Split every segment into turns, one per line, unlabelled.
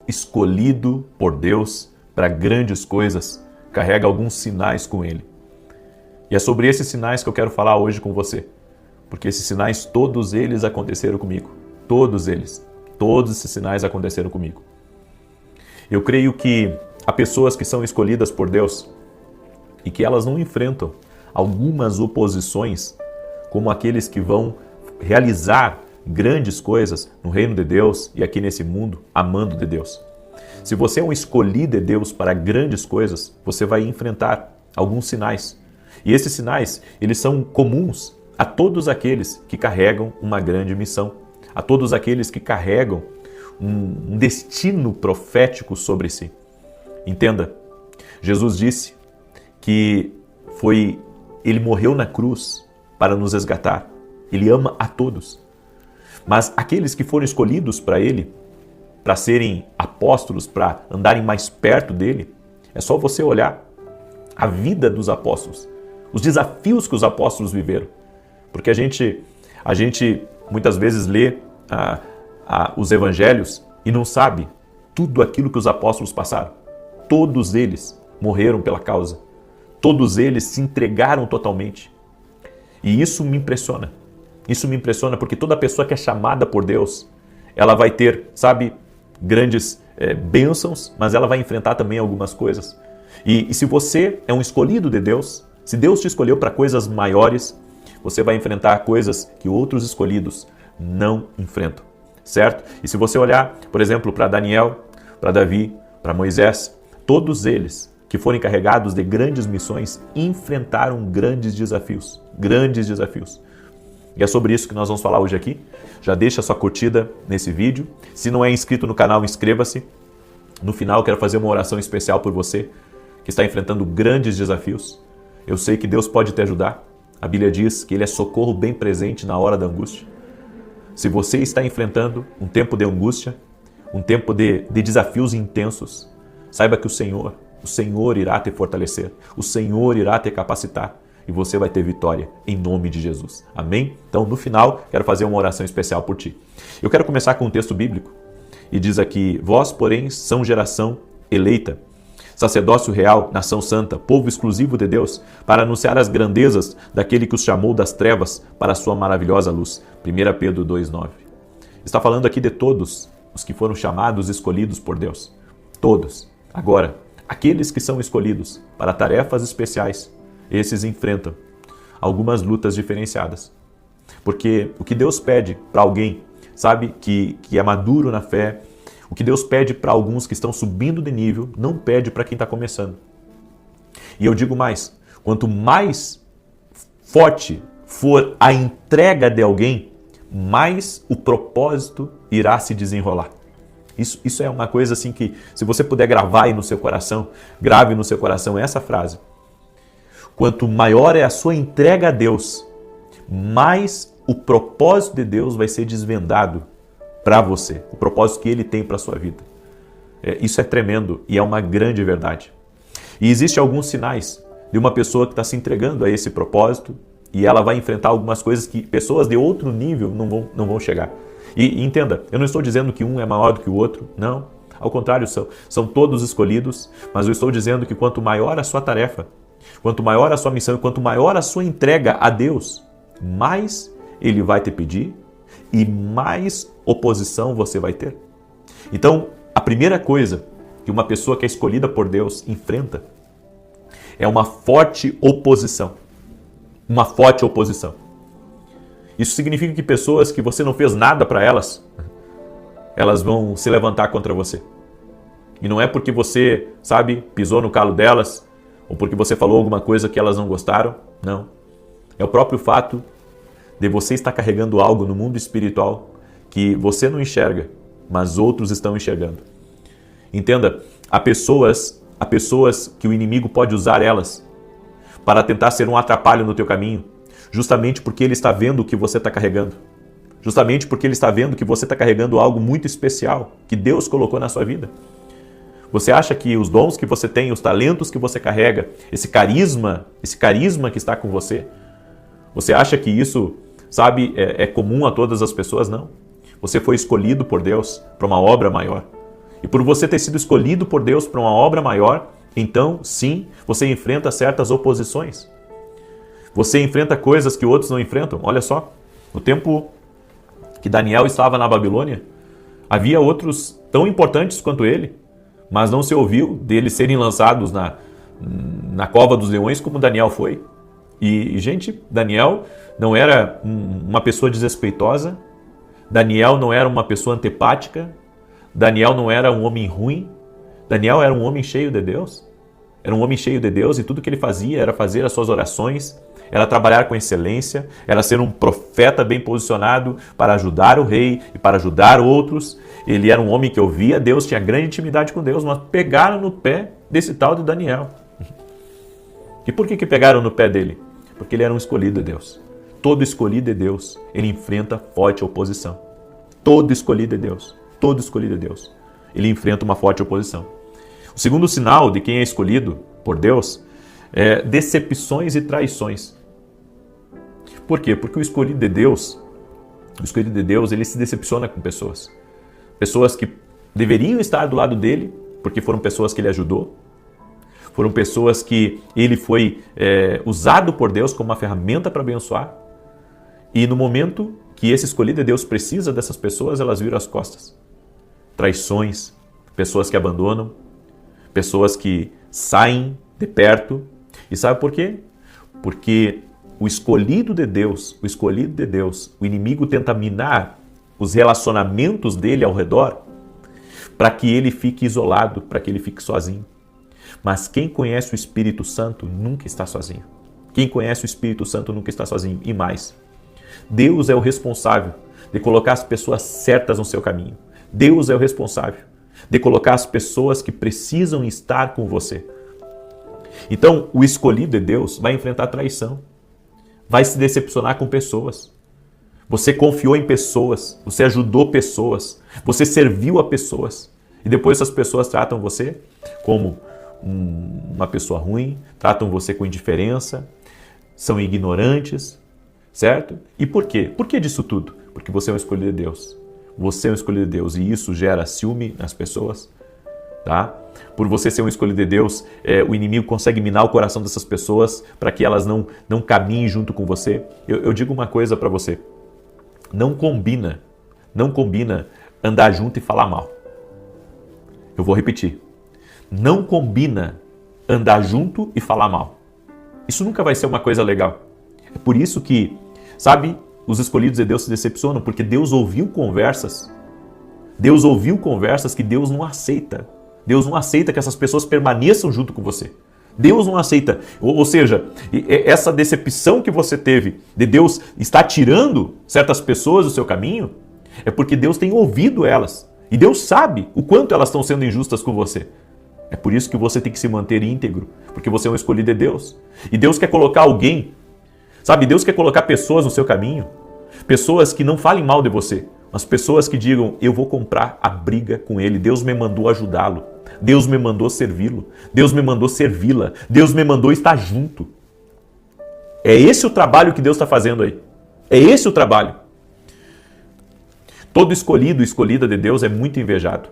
escolhido por Deus para grandes coisas carrega alguns sinais com ele. E é sobre esses sinais que eu quero falar hoje com você. Porque esses sinais, todos eles aconteceram comigo. Todos eles. Todos esses sinais aconteceram comigo. Eu creio que há pessoas que são escolhidas por Deus e que elas não enfrentam algumas oposições como aqueles que vão realizar grandes coisas no reino de Deus e aqui nesse mundo, amando de Deus. Se você é um escolhido de Deus para grandes coisas, você vai enfrentar alguns sinais. E esses sinais, eles são comuns a todos aqueles que carregam uma grande missão, a todos aqueles que carregam um destino profético sobre si. Entenda, Jesus disse que ele morreu na cruz para nos resgatar. Ele ama a todos. Mas aqueles que foram escolhidos para ele, para serem apóstolos, para andarem mais perto dele, é só você olhar a vida dos apóstolos, os desafios que os apóstolos viveram. Porque a gente muitas vezes lê os evangelhos e não sabe tudo aquilo que os apóstolos passaram. Todos eles morreram pela causa. Todos eles se entregaram totalmente. E isso me impressiona. Isso me impressiona porque toda pessoa que é chamada por Deus, ela vai ter, grandes bênçãos, mas ela vai enfrentar também algumas coisas. E se você é um escolhido de Deus, se Deus te escolheu para coisas maiores, você vai enfrentar coisas que outros escolhidos não enfrentam, certo? E se você olhar, por exemplo, para Daniel, para Davi, para Moisés, todos eles que foram encarregados de grandes missões enfrentaram grandes desafios, grandes desafios. E é sobre isso que nós vamos falar hoje aqui. Já deixa a sua curtida nesse vídeo. Se não é inscrito no canal, inscreva-se. No final, quero fazer uma oração especial por você que está enfrentando grandes desafios. Eu sei que Deus pode te ajudar. A Bíblia diz que Ele é socorro bem presente na hora da angústia. Se você está enfrentando um tempo de angústia, um tempo de desafios intensos, saiba que o Senhor irá te fortalecer, o Senhor irá te capacitar e você vai ter vitória em nome de Jesus. Amém? Então, no final, quero fazer uma oração especial por ti. Eu quero começar com um texto bíblico e diz aqui: vós, porém, são geração eleita, sacerdócio real, nação santa, povo exclusivo de Deus, para anunciar as grandezas daquele que os chamou das trevas para a sua maravilhosa luz. 1 Pedro 2,9. Está falando aqui de todos os que foram chamados e escolhidos por Deus. Todos. Agora, aqueles que são escolhidos para tarefas especiais, esses enfrentam algumas lutas diferenciadas. Porque o que Deus pede para alguém, que é maduro na fé, o que Deus pede para alguns que estão subindo de nível, não pede para quem está começando. E eu digo mais, quanto mais forte for a entrega de alguém, mais o propósito irá se desenrolar. Isso é uma coisa assim que, se você puder gravar aí no seu coração, grave no seu coração essa frase. Quanto maior é a sua entrega a Deus, mais o propósito de Deus vai ser desvendado para você. O propósito que Ele tem para a sua vida. Isso é tremendo e é uma grande verdade. E existem alguns sinais de uma pessoa que está se entregando a esse propósito e ela vai enfrentar algumas coisas que pessoas de outro nível não vão chegar. E entenda, eu não estou dizendo que um é maior do que o outro, não. Ao contrário, são todos escolhidos, mas eu estou dizendo que quanto maior a sua tarefa, quanto maior a sua missão, quanto maior a sua entrega a Deus, mais Ele vai te pedir e mais oposição você vai ter. Então, a primeira coisa que uma pessoa que é escolhida por Deus enfrenta é uma forte oposição. Uma forte oposição. Isso significa que pessoas que você não fez nada para elas, elas vão se levantar contra você. E não é porque você, pisou no calo delas, ou porque você falou alguma coisa que elas não gostaram, não. É o próprio fato de você estar carregando algo no mundo espiritual que você não enxerga, mas outros estão enxergando. Entenda, há pessoas que o inimigo pode usar elas para tentar ser um atrapalho no teu caminho, justamente porque ele está vendo o que você está carregando. Justamente porque ele está vendo que você está carregando algo muito especial que Deus colocou na sua vida. Você acha que os dons que você tem, os talentos que você carrega, esse carisma que está com você, você acha que isso, é comum a todas as pessoas? Não. Você foi escolhido por Deus para uma obra maior. E por você ter sido escolhido por Deus para uma obra maior, então, sim, você enfrenta certas oposições. Você enfrenta coisas que outros não enfrentam. Olha só, no tempo que Daniel estava na Babilônia, havia outros tão importantes quanto ele, mas não se ouviu deles serem lançados na cova dos leões como Daniel foi. E, gente, Daniel não era uma pessoa desrespeitosa, Daniel não era uma pessoa antipática, Daniel não era um homem ruim, Daniel era um homem cheio de Deus. Era um homem cheio de Deus e tudo que ele fazia era fazer as suas orações, era trabalhar com excelência, era ser um profeta bem posicionado para ajudar o rei e para ajudar outros. Ele era um homem que ouvia Deus, tinha grande intimidade com Deus, mas pegaram no pé desse tal de Daniel. E por que pegaram no pé dele? Porque ele era um escolhido de Deus. Todo escolhido de Deus, ele enfrenta forte oposição. Todo escolhido de Deus, todo escolhido de Deus, ele enfrenta uma forte oposição. O segundo sinal de quem é escolhido por Deus é decepções e traições. Por quê? Porque o escolhido de Deus, ele se decepciona com pessoas. Pessoas que deveriam estar do lado dele, porque foram pessoas que ele ajudou. Foram pessoas que ele foi usado por Deus como uma ferramenta para abençoar. E no momento que esse escolhido de Deus precisa dessas pessoas, elas viram as costas. Traições, pessoas que abandonam, pessoas que saem de perto. E sabe por quê? Porque o escolhido de Deus, o inimigo tenta minar os relacionamentos dele ao redor para que ele fique isolado, para que ele fique sozinho. Mas quem conhece o Espírito Santo nunca está sozinho. Quem conhece o Espírito Santo nunca está sozinho. E mais, Deus é o responsável de colocar as pessoas certas no seu caminho. Deus é o responsável de colocar as pessoas que precisam estar com você. Então, o escolhido de Deus vai enfrentar traição, vai se decepcionar com pessoas. Você confiou em pessoas, você ajudou pessoas, você serviu a pessoas. E depois essas pessoas tratam você como uma pessoa ruim, tratam você com indiferença, são ignorantes, certo? E por quê? Por que disso tudo? Porque você é um escolhido de Deus. Você é um escolhido de Deus e isso gera ciúme nas pessoas, tá? Por você ser um escolhido de Deus, o inimigo consegue minar o coração dessas pessoas para que elas não caminhem junto com você. Eu digo uma coisa para você, não combina andar junto e falar mal. Eu vou repetir, não combina andar junto e falar mal. Isso nunca vai ser uma coisa legal. É por isso que, sabe, os escolhidos de Deus se decepcionam, porque Deus ouviu conversas que Deus não aceita. Deus não aceita que essas pessoas permaneçam junto com você. Deus não aceita. Ou seja, essa decepção que você teve de Deus estar tirando certas pessoas do seu caminho, é porque Deus tem ouvido elas. E Deus sabe o quanto elas estão sendo injustas com você. É por isso que você tem que se manter íntegro, porque você é um escolhido de Deus. E Deus quer colocar alguém, sabe? Deus quer colocar pessoas no seu caminho, pessoas que não falem mal de você, mas pessoas que digam, eu vou comprar a briga com ele, Deus me mandou ajudá-lo, Deus me mandou servi-lo, Deus me mandou servi-la, Deus me mandou estar junto. É esse o trabalho que Deus está fazendo aí. É esse o trabalho. Todo escolhido, escolhida de Deus é muito invejado.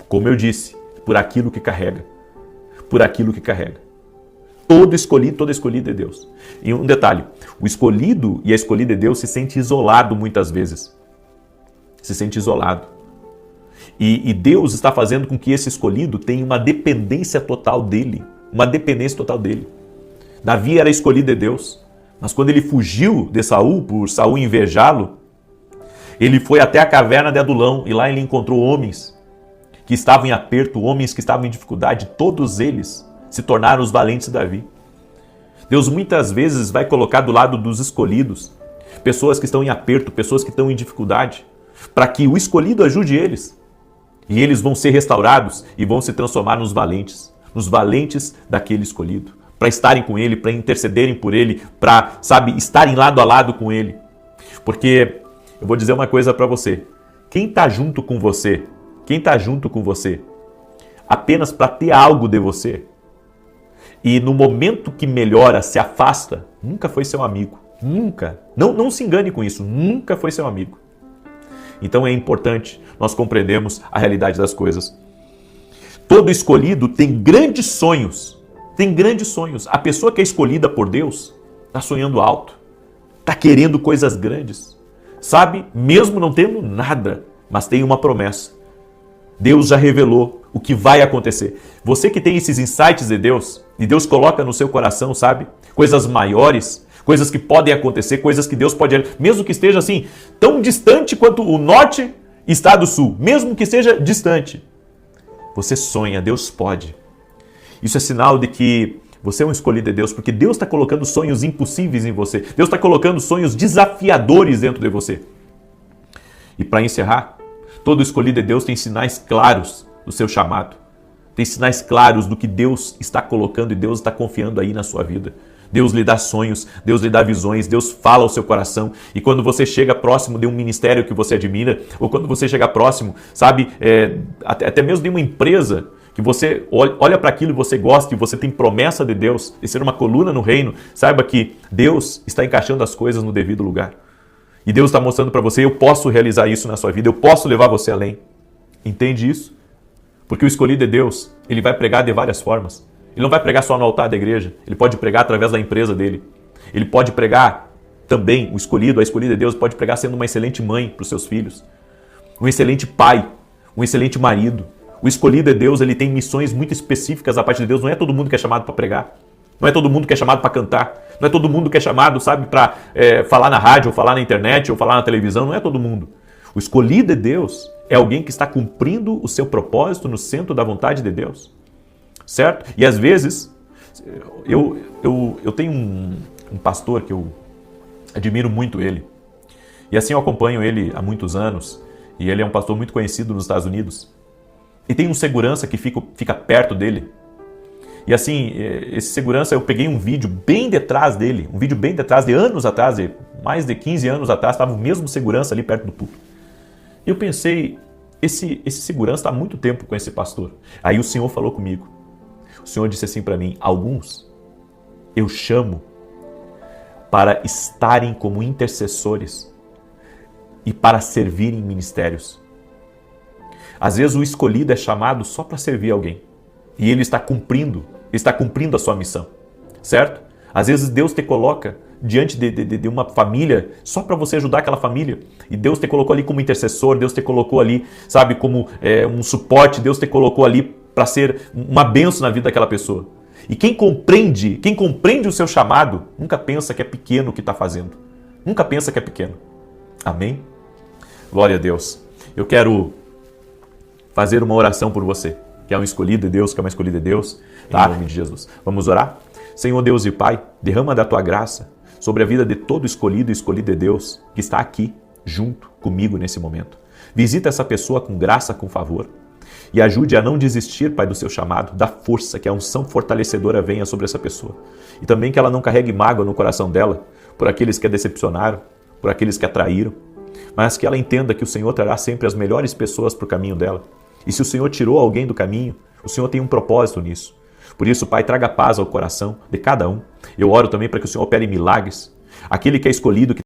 Como eu disse, por aquilo que carrega. Por aquilo que carrega. Todo escolhido, toda escolhida é Deus. E um detalhe, o escolhido e a escolhida de Deus se sente isolado muitas vezes. Se sente isolado. E Deus está fazendo com que esse escolhido tenha uma dependência total dele. Uma dependência total dele. Davi era escolhido de Deus. Mas quando ele fugiu de Saul, por Saul invejá-lo, ele foi até a caverna de Adulão e lá ele encontrou homens que estavam em aperto, homens que estavam em dificuldade. Todos eles se tornaram os valentes de Davi. Deus muitas vezes vai colocar do lado dos escolhidos pessoas que estão em aperto, pessoas que estão em dificuldade, para que o escolhido ajude eles. E eles vão ser restaurados e vão se transformar nos valentes daquele escolhido, para estarem com ele, para intercederem por ele, para, sabe, estarem lado a lado com ele. Porque eu vou dizer uma coisa para você, quem está junto com você apenas para ter algo de você, e no momento que melhora, se afasta, nunca foi seu amigo. Nunca. Não se engane com isso. Nunca foi seu amigo. Então é importante nós compreendermos a realidade das coisas. Todo escolhido tem grandes sonhos. Tem grandes sonhos. A pessoa que é escolhida por Deus está sonhando alto. Está querendo coisas grandes. Sabe? Mesmo não tendo nada, mas tem uma promessa. Deus já revelou o que vai acontecer. Você que tem esses insights de Deus, e Deus coloca no seu coração, sabe? Coisas maiores, coisas que podem acontecer, coisas que Deus pode... Mesmo que esteja assim, tão distante quanto o norte está do sul. Mesmo que seja distante. Você sonha, Deus pode. Isso é sinal de que você é um escolhido de Deus, porque Deus está colocando sonhos impossíveis em você. Deus está colocando sonhos desafiadores dentro de você. E para encerrar, todo escolhido de Deus tem sinais claros do seu chamado. Tem sinais claros do que Deus está colocando e Deus está confiando aí na sua vida. Deus lhe dá sonhos, Deus lhe dá visões, Deus fala ao seu coração. E quando você chega próximo de um ministério que você admira, ou quando você chega próximo, sabe, até mesmo de uma empresa que você olha para aquilo e você gosta e você tem promessa de Deus de ser uma coluna no reino, saiba que Deus está encaixando as coisas no devido lugar. E Deus está mostrando para você, eu posso realizar isso na sua vida, eu posso levar você além. Entende isso? Porque o escolhido de Deus, ele vai pregar de várias formas. Ele não vai pregar só no altar da igreja, ele pode pregar através da empresa dele. Ele pode pregar também, o escolhido, a escolhida de Deus, pode pregar sendo uma excelente mãe para os seus filhos, um excelente pai, um excelente marido. O escolhido de Deus, ele tem missões muito específicas da parte de Deus. Não é todo mundo que é chamado para pregar, não é todo mundo que é chamado para cantar, não é todo mundo que é chamado, sabe, para falar na rádio, ou falar na internet, ou falar na televisão, não é todo mundo. O escolhido de Deus é alguém que está cumprindo o seu propósito no centro da vontade de Deus. Certo? E às vezes, eu tenho um pastor que eu admiro muito ele. E assim eu acompanho ele há muitos anos. E ele é um pastor muito conhecido nos Estados Unidos. E tem um segurança que fica perto dele. E assim, esse segurança, eu peguei um vídeo bem detrás dele. Um vídeo bem detrás, de anos atrás, de mais de 15 anos atrás, estava o mesmo segurança ali perto do púlpito. E eu pensei, esse segurança está há muito tempo com esse pastor. Aí o Senhor falou comigo. O Senhor disse assim para mim, alguns eu chamo para estarem como intercessores e para servir em ministérios. Às vezes o escolhido é chamado só para servir alguém e ele está cumprindo a sua missão, certo? Às vezes Deus te coloca diante de uma família só para você ajudar aquela família e Deus te colocou ali como intercessor, Deus te colocou ali, sabe, como um suporte, Deus te colocou ali para ser uma bênção na vida daquela pessoa. E quem compreende o seu chamado, nunca pensa que é pequeno o que está fazendo. Nunca pensa que é pequeno. Amém? Glória a Deus. Eu quero fazer uma oração por você, que é um escolhido de Deus, que é uma escolhida de Deus, tá? Em nome de Jesus. Vamos orar? Senhor Deus e Pai, derrama da Tua graça sobre a vida de todo escolhido e escolhida de Deus que está aqui, junto comigo nesse momento. Visita essa pessoa com graça, com favor. E ajude a não desistir, Pai, do seu chamado, da força, que a unção fortalecedora venha sobre essa pessoa. E também que ela não carregue mágoa no coração dela, por aqueles que a decepcionaram, por aqueles que a traíram, mas que ela entenda que o Senhor trará sempre as melhores pessoas para o caminho dela. E se o Senhor tirou alguém do caminho, o Senhor tem um propósito nisso. Por isso, Pai, traga paz ao coração de cada um. Eu oro também para que o Senhor opere milagres. Aquele que é escolhido, que